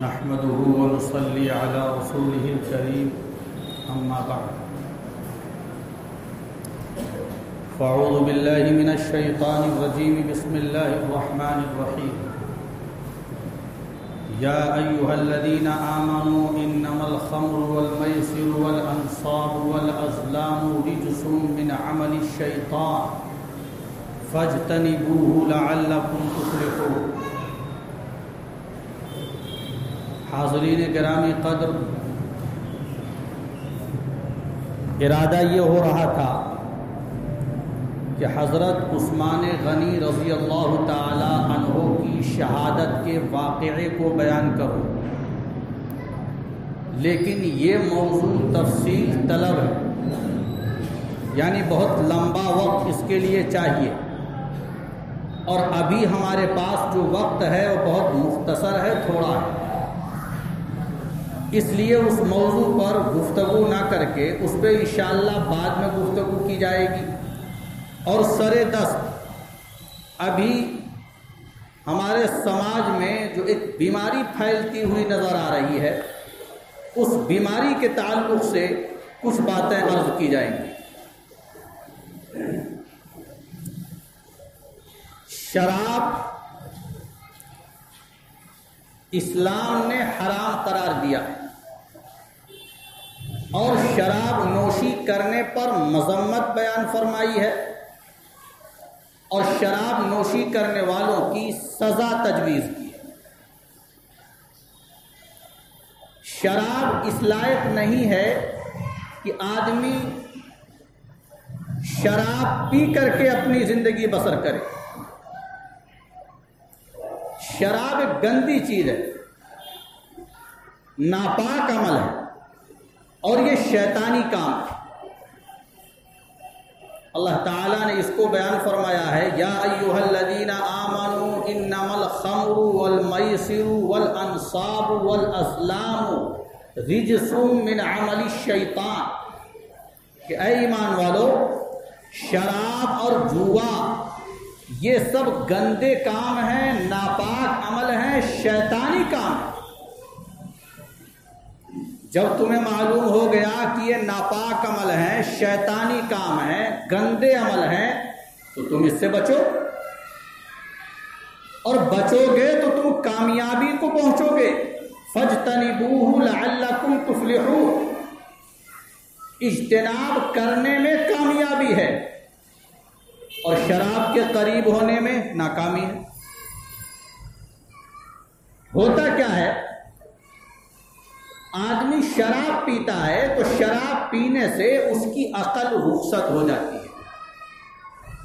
نحمده ونصلي على رسوله الكريم أما بعد فأعوذ بالله من الشيطان الرجيم بسم الله الرحمن الرحيم يا أيها الذين آمنوا إنما الخمر والميسر والأنصاب والأزلام رجس من عمل الشيطان فاجتنبوه لعلكم تفلحون۔ حاضرین گرامی قدر، ارادہ یہ ہو رہا تھا کہ حضرت عثمان غنی رضی اللہ تعالی عنہ کی شہادت کے واقعے کو بیان کروں، لیکن یہ موضوع تفصیل طلب ہے، یعنی بہت لمبا وقت اس کے لیے چاہیے، اور ابھی ہمارے پاس جو وقت ہے وہ بہت مختصر ہے، تھوڑا ہے، اس لیے اس موضوع پر گفتگو نہ کر کے اس پہ انشاءاللہ بعد میں گفتگو کی جائے گی۔ اور سر دست ابھی ہمارے سماج میں جو ایک بیماری پھیلتی ہوئی نظر آ رہی ہے، اس بیماری کے تعلق سے کچھ باتیں عرض کی جائیں گی۔ شراب اسلام نے حرام قرار دیا ہے، اور شراب نوشی کرنے پر مذمت بیان فرمائی ہے، اور شراب نوشی کرنے والوں کی سزا تجویز کی ہے۔ شراب اس لائق نہیں ہے کہ آدمی شراب پی کر کے اپنی زندگی بسر کرے۔ شراب ایک گندی چیز ہے، ناپاک عمل ہے، اور یہ شیطانی کام ہے۔ اللہ تعالیٰ نے اس کو بیان فرمایا ہے، یا ایھا الذین آمنوا انما الخمر والمیسر والانصاب والازلام رجس من عمل الشیطان، کہ اے ایمان والو، شراب اور جوا یہ سب گندے کام ہیں، ناپاک عمل ہیں، شیطانی کام ہیں۔ جب تمہیں معلوم ہو گیا کہ یہ ناپاک عمل ہیں، شیطانی کام ہیں، گندے عمل ہیں، تو تم اس سے بچو، اور بچو گے تو تم کامیابی کو پہنچو گے۔ فاجتنبوہ لعلکم تفلحون، اجتناب کرنے میں کامیابی ہے، اور شراب کے قریب ہونے میں ناکامی ہے۔ ہوتا کیا ہے، آدمی شراب پیتا ہے تو شراب پینے سے اس کی عقل رخصت ہو جاتی ہے،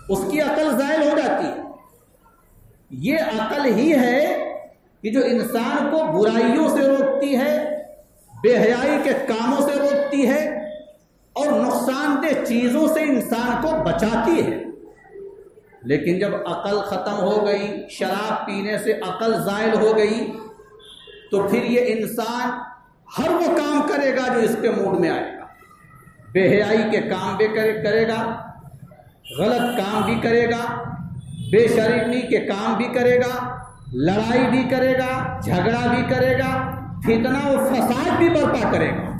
اس کی عقل زائل ہو جاتی ہے۔ یہ عقل ہی ہے کہ جو انسان کو برائیوں سے روکتی ہے، بے حیائی کے کاموں سے روکتی ہے، اور نقصان دہ چیزوں سے انسان کو بچاتی ہے۔ لیکن جب عقل ختم ہو گئی، شراب پینے سے عقل زائل ہو گئی، تو پھر یہ انسان ہر وہ کام کرے گا جو اس کے موڈ میں آئے گا، بے حیائی کے کام بھی کرے گا، غلط کام بھی کرے گا، بے شرمی کے کام بھی کرے گا، لڑائی بھی کرے گا، جھگڑا بھی کرے گا، فتنہ و فساد بھی برپا کرے گا،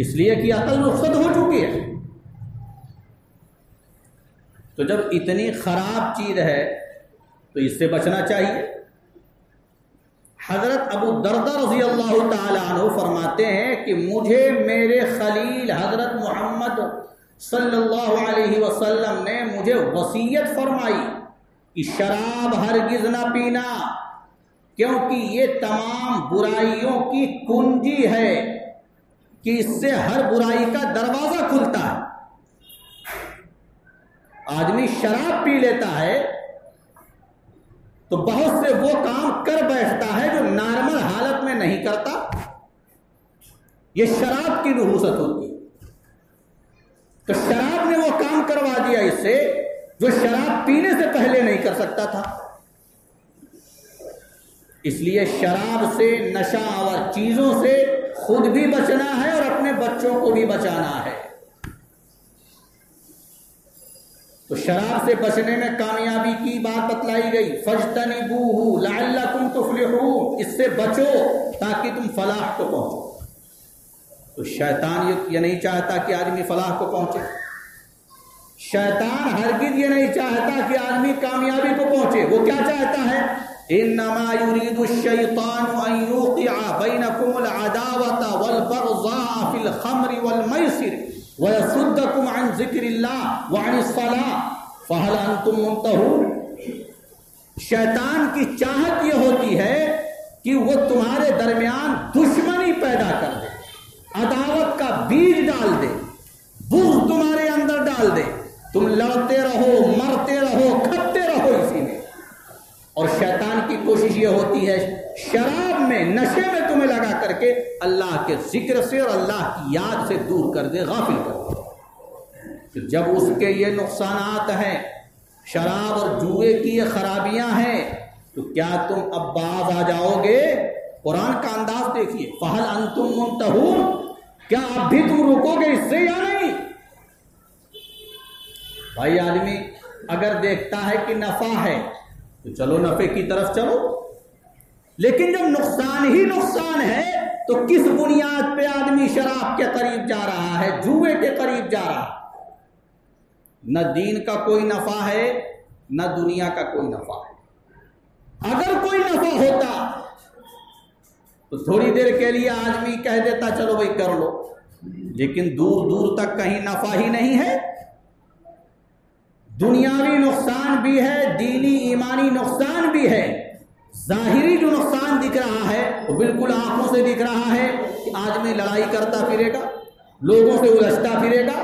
اس لیے کہ عقل رخصت ہو چکی ہے۔ تو جب اتنی خراب چیز ہے تو اس سے بچنا چاہیے۔ حضرت ابو درداء رضی اللہ تعالی عنہ فرماتے ہیں کہ مجھے میرے خلیل حضرت محمد صلی اللہ علیہ وسلم نے مجھے وصیت فرمائی کہ شراب ہرگز نہ پینا، کیونکہ یہ تمام برائیوں کی کنجی ہے، کہ اس سے ہر برائی کا دروازہ کھلتا ہے۔ آدمی شراب پی لیتا ہے تو بہت سے وہ کام کر بیٹھتا ہے جو نارمل حالت میں نہیں کرتا، یہ شراب کی نحوست ہوتی ہے۔ تو شراب نے وہ کام کروا دیا اس سے جو شراب پینے سے پہلے نہیں کر سکتا تھا۔ اس لیے شراب سے، نشہ آور چیزوں سے خود بھی بچنا ہے اور اپنے بچوں کو بھی بچانا ہے۔ تو تو شراب سے بچنے میں کامیابی کی بات بتلائی گئی، فاجتنبوہ لعلکم تفلحون، اس سے بچو تاکہ تم فلاح کو پہنچو۔ تو شیطان یہ نہیں چاہتا کہ آدمی فلاح کو پہنچے، شیطان ہرگز یہ نہیں چاہتا کہ آدمی کامیابی کو پہنچے۔ وہ کیا چاہتا ہے؟ انما يريد الشيطان ان يوقع بينكم العداوة والبغضاء في الخمر والميسر ويصدكم عن ذكر الله وعن الصلاة فهل انتم منتهون۔ شیطان کی چاہت یہ ہوتی ہے کہ وہ تمہارے درمیان دشمنی پیدا کر دے، عداوت کا بیج ڈال دے، بغض تمہارے اندر ڈال دے، تم لڑتے رہو، مرتے رہو، کھپتے رہو اسی میں۔ اور شیطان کی کوشش یہ ہوتی ہے شراب میں، نشے میں تمہیں لگا کر کے اللہ کے ذکر سے اور اللہ کی یاد سے دور کر دے، غافل کر دے۔ جب اس کے یہ نقصانات ہیں، شراب اور جوئے کی یہ خرابیاں ہیں، تو کیا تم اب باز آ جاؤ گے؟ قرآن کا انداز دیکھیے، فَهَلْ أَنْتُمْ مُنْتَهُونَ، کیا اب بھی تم رکو گے اس سے یا نہیں؟ بھائی آدمی اگر دیکھتا ہے کہ نفع ہے تو چلو نفع کی طرف چلو، لیکن جب نقصان ہی نقصان ہے تو کس بنیاد پہ آدمی شراب کے قریب جا رہا ہے، جوئے کے قریب جا رہا ہے؟ نہ دین کا کوئی نفع ہے، نہ دنیا کا کوئی نفع ہے۔ اگر کوئی نفع ہوتا تو تھوڑی دیر کے لیے آدمی کہہ دیتا چلو بھائی کر لو، لیکن دور دور تک کہیں نفع ہی نہیں ہے۔ دنیاوی نقصان بھی ہے، دینی ایمانی نقصان بھی ہے۔ ظاہری جو نقصان دکھ رہا ہے وہ بالکل آنکھوں سے دکھ رہا ہے کہ آدمی لڑائی کرتا پھرے گا، لوگوں سے الجھتا پھرے گا،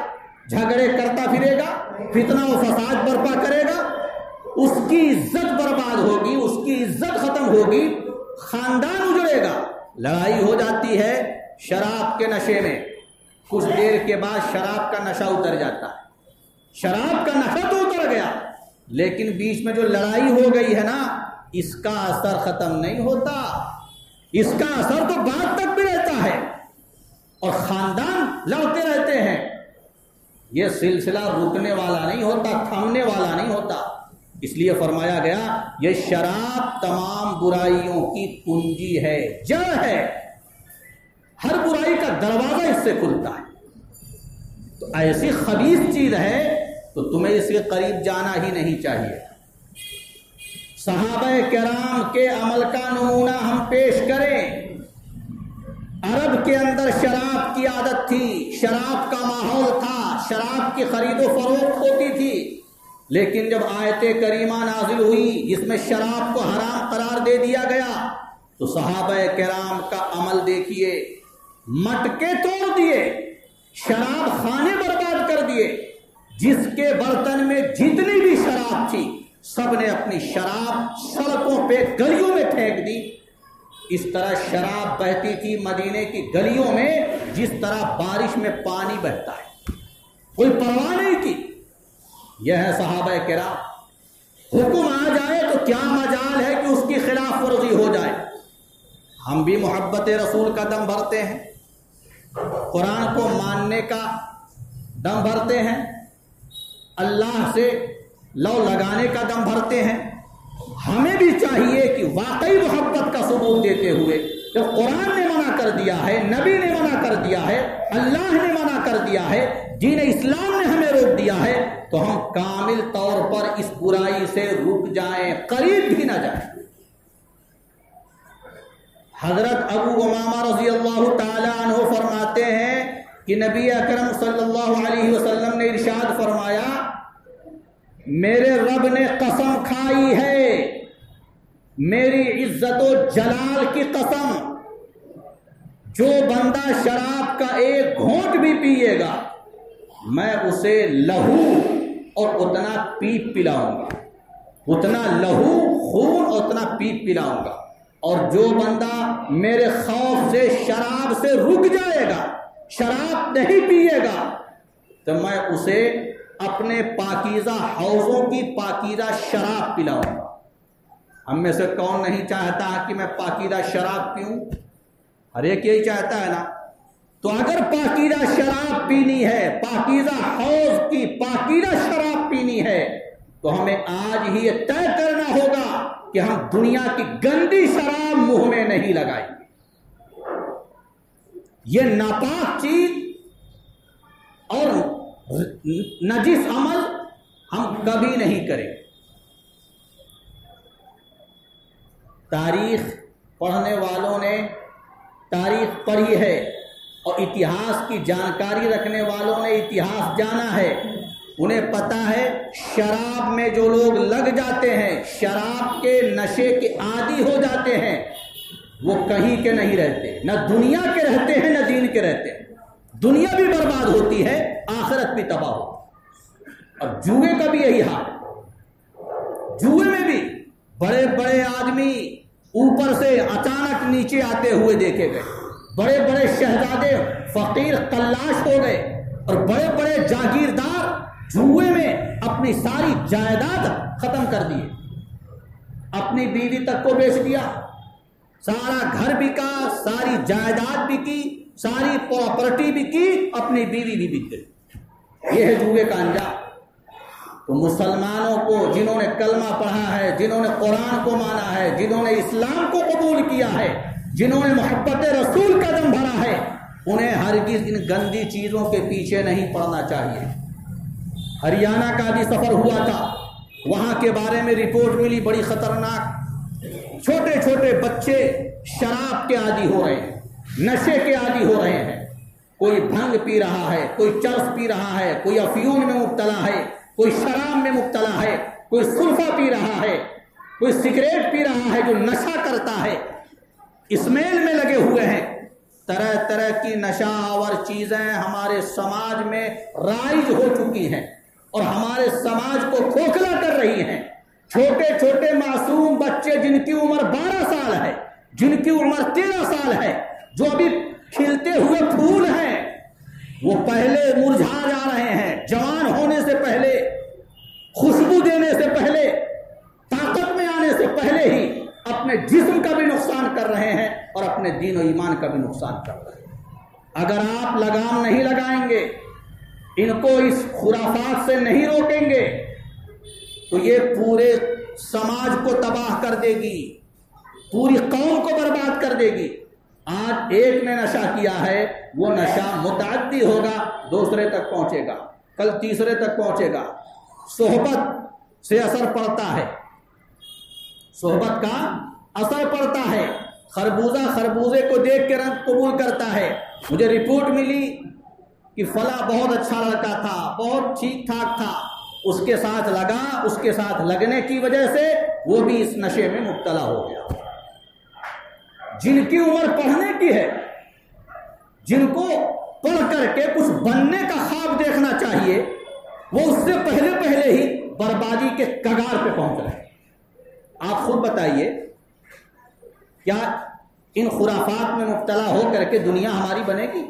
جھگڑے کرتا پھرے گا، فتنہ و فساد برپا کرے گا، اس کی عزت برباد ہوگی، اس کی عزت ختم ہوگی، خاندان اجڑے گا۔ لڑائی ہو جاتی ہے شراب کے نشے میں، کچھ دیر کے بعد شراب کا نشہ اتر جاتا ہے، شراب کا نشہ تو اتر گیا، لیکن بیچ میں جو لڑائی ہو گئی ہے نا، اس کا اثر ختم نہیں ہوتا، اس کا اثر تو بعد تک بھی رہتا ہے اور خاندان لڑتے رہتے ہیں۔ یہ سلسلہ رکنے والا نہیں ہوتا، تھمنے والا نہیں ہوتا۔ اس لیے فرمایا گیا یہ شراب تمام برائیوں کی کنجی ہے، جڑ ہے، ہر برائی کا دروازہ اس سے کھلتا ہے۔ تو ایسی خبیث چیز ہے تو تمہیں اس کے قریب جانا ہی نہیں چاہیے۔ صحابہ کرام کے عمل کا نمونہ ہم پیش کریں۔ عرب کے اندر شراب کی عادت تھی، شراب کا ماحول تھا، شراب کی خرید و فروخت ہوتی تھی، لیکن جب آیت کریمہ نازل ہوئی جس میں شراب کو حرام قرار دے دیا گیا تو صحابہ کرام کا عمل دیکھیے، مٹکے توڑ دیے، شراب خانے برباد کر دیے، جس کے برتن میں جتنی بھی شراب تھی سب نے اپنی شراب سڑکوں پہ گلیوں میں پھینک دی۔ اس طرح شراب بہتی تھی مدینے کی گلیوں میں جس طرح بارش میں پانی بہتا ہے، کوئی پرواہ نہیں کی۔ یہ ہے صحابہ کرام۔ حکم آ جائے تو کیا مجال ہے کہ اس کی خلاف ورزی ہو جائے۔ ہم بھی محبت رسول کا دم بھرتے ہیں، قرآن کو ماننے کا دم بھرتے ہیں، اللہ سے لو لگانے کا دم بھرتے ہیں۔ ہمیں بھی چاہیے کہ واقعی محبت کا ثبوت دیتے ہوئے جب قرآن نے منع کر دیا ہے، نبی نے منع کر دیا ہے، اللہ نے منع کر دیا ہے، دین اسلام نے ہمیں روک دیا ہے، تو ہم کامل طور پر اس برائی سے رک جائیں، قریب بھی نہ جائیں۔ حضرت ابو امامہ رضی اللہ تعالی عنہ فرماتے ہیں کہ نبی اکرم صلی اللہ علیہ وسلم نے ارشاد فرمایا، میرے رب نے قسم کھائی ہے، میری عزت و جلال کی قسم، جو بندہ شراب کا ایک گھونٹ بھی پیے گا میں اسے لہو اور اتنا پیپ پلاؤں گا، اتنا لہو خون اتنا پیپ پلاؤں گا، اور جو بندہ میرے خوف سے شراب سے رک جائے گا، شراب نہیں پیے گا، تو میں اسے اپنے پاکیزہ حوضوں کی پاکیزہ شراب پلاؤں گا۔ ہم میں سے کون نہیں چاہتا کہ میں پاکیزہ شراب پیوں؟ ہر ایک یہی چاہتا ہے نا۔ تو اگر پاکیزہ شراب پینی ہے، پاکیزہ حوض کی پاکیزہ شراب شراب پینی ہے تو ہمیں آج ہی یہ طے کرنا ہوگا کہ ہم دنیا کی گندی شراب منہ میں نہیں لگائیں گے. یہ ناپاک چیز اور نجس عمل ہم کبھی نہیں کریں. تاریخ پڑھنے والوں نے تاریخ پڑھی ہے اور اتہاس کی جانکاری رکھنے والوں نے اتہاس جانا ہے. انہیں پتا ہے شراب میں جو لوگ لگ جاتے ہیں, شراب کے نشے کے عادی ہو جاتے ہیں, وہ کہیں کے نہیں رہتے, نہ دنیا کے رہتے ہیں نہ دین کے رہتے ہیں. دنیا بھی برباد ہوتی ہے, آخرت بھی تباہ ہوتی ہے. اور جوئے کا بھی یہی حال ہے. جوئے میں بھی بڑے بڑے آدمی اوپر سے اچانک نیچے آتے ہوئے دیکھے گئے. بڑے بڑے شہزادے فقیر قلاش ہو گئے اور بڑے بڑے جاگیردار جوئے میں اپنی ساری جائیداد ختم کر دیے. اپنی بیوی تک کو بیچ دیا, سارا گھر بکا, ساری جائیداد بھی کی, ساری پراپرٹی بھی کی, اپنی بیوی بھی بک گئی. یہ ہے جوئے کا انجام. تو مسلمانوں کو جنہوں نے کلمہ پڑھا ہے, جنہوں نے قرآن کو مانا ہے, جنہوں نے اسلام کو قبول کیا ہے, جنہوں نے محبت رسول کا دم بھرا ہے, انہیں ہرگز ان گندی چیزوں کے پیچھے نہیں پڑنا چاہیے. ہریانہ کا بھی سفر ہوا تھا, وہاں کے بارے میں رپورٹ ملی بڑی خطرناک. چھوٹے چھوٹے بچے شراب کے عادی ہو رہے ہیں, نشے کے عادی ہو رہے ہیں. کوئی بھنگ پی رہا ہے, کوئی چرس پی رہا ہے, کوئی افیون میں مبتلا ہے, کوئی شراب میں مبتلا ہے, کوئی سلفا پی رہا ہے, کوئی سگریٹ پی رہا ہے جو نشہ کرتا ہے. اسمیل میں لگے ہوئے ہیں. طرح طرح کی نشہ آور چیزیں ہمارے سماج میں رائج ہو چکی ہیں اور ہمارے سماج کو کھوکھلا کر رہی ہیں. چھوٹے چھوٹے معصوم بچے جن کی عمر 12 سال ہے, جن کی عمر 13 سال ہے, جو ابھی کھلتے ہوئے پھول ہیں, وہ پہلے مرجھا جا رہے ہیں. جوان ہونے سے پہلے, خوشبو دینے سے پہلے, طاقت میں آنے سے پہلے ہی اپنے جسم کا بھی نقصان کر رہے ہیں اور اپنے دین و ایمان کا بھی نقصان کر رہے ہیں. اگر آپ لگام نہیں لگائیں گے, ان کو اس خرافات سے نہیں روکیں گے, تو یہ پورے سماج کو تباہ کر دے گی, پوری قوم کو برباد کر دے گی. آج ایک نے نشہ کیا ہے, وہ نشہ متعدی ہوگا, دوسرے تک پہنچے گا, کل تیسرے تک پہنچے گا. صحبت سے اثر پڑتا ہے, صحبت کا اثر پڑتا ہے. خربوزہ خربوزے کو دیکھ کے رنگ قبول کرتا ہے. مجھے رپورٹ ملی کہ فلاں بہت اچھا لڑکا تھا, بہت ٹھیک ٹھاک تھا, اس کے ساتھ لگا, اس کے ساتھ لگنے کی وجہ سے وہ بھی اس نشے میں مبتلا ہو گیا. جن کی عمر پڑھنے کی ہے, جن کو پڑھ کر کے کچھ بننے کا خواب دیکھنا چاہیے, وہ اس سے پہلے پہلے ہی بربادی کے کگار پہ پہنچ رہے ہیں. آپ خود بتائیے, کیا ان خرافات میں مبتلا ہو کر کے دنیا ہماری بنے گی؟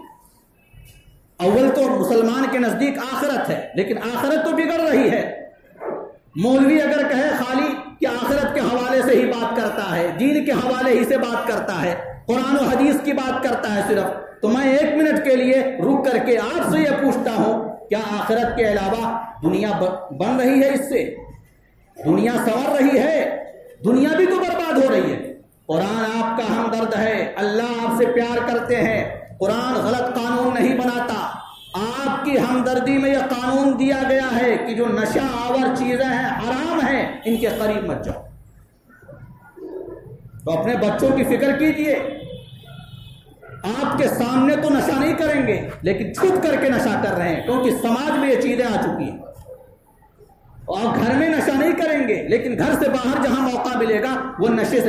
اول تو مسلمان کے نزدیک آخرت ہے, لیکن آخرت تو بگڑ رہی ہے. مولوی اگر کہے خالی کہ آخرت کے حوالے سے ہی بات کرتا ہے, دین کے حوالے ہی سے بات کرتا ہے, قرآن و حدیث کی بات کرتا ہے صرف, تو میں 1 منٹ کے لیے رک کر کے آپ سے یہ پوچھتا ہوں, کیا آخرت کے علاوہ دنیا بن رہی ہے؟ اس سے دنیا سنور رہی ہے؟ دنیا بھی تو برباد ہو رہی ہے. قرآن آپ کا ہمدرد ہے, اللہ آپ سے پیار کرتے ہیں, قرآن غلط قانون نہیں بناتا. آپ کی ہمدردی میں یہ قانون دیا گیا ہے کہ جو نشہ آور چیزیں ہیں, حرام ہیں, ان کے قریب مت جاؤ. تو اپنے بچوں کی فکر کیجئے. آپ کے سامنے تو نشہ نہیں کریں گے, لیکن چھپ کر کے نشہ کر رہے ہیں, کیونکہ سماج میں یہ چیزیں آ چکی ہیں. اور گھر میں نشہ نہیں کریں گے, لیکن گھر سے باہر جہاں موقع ملے گا وہ نشے سے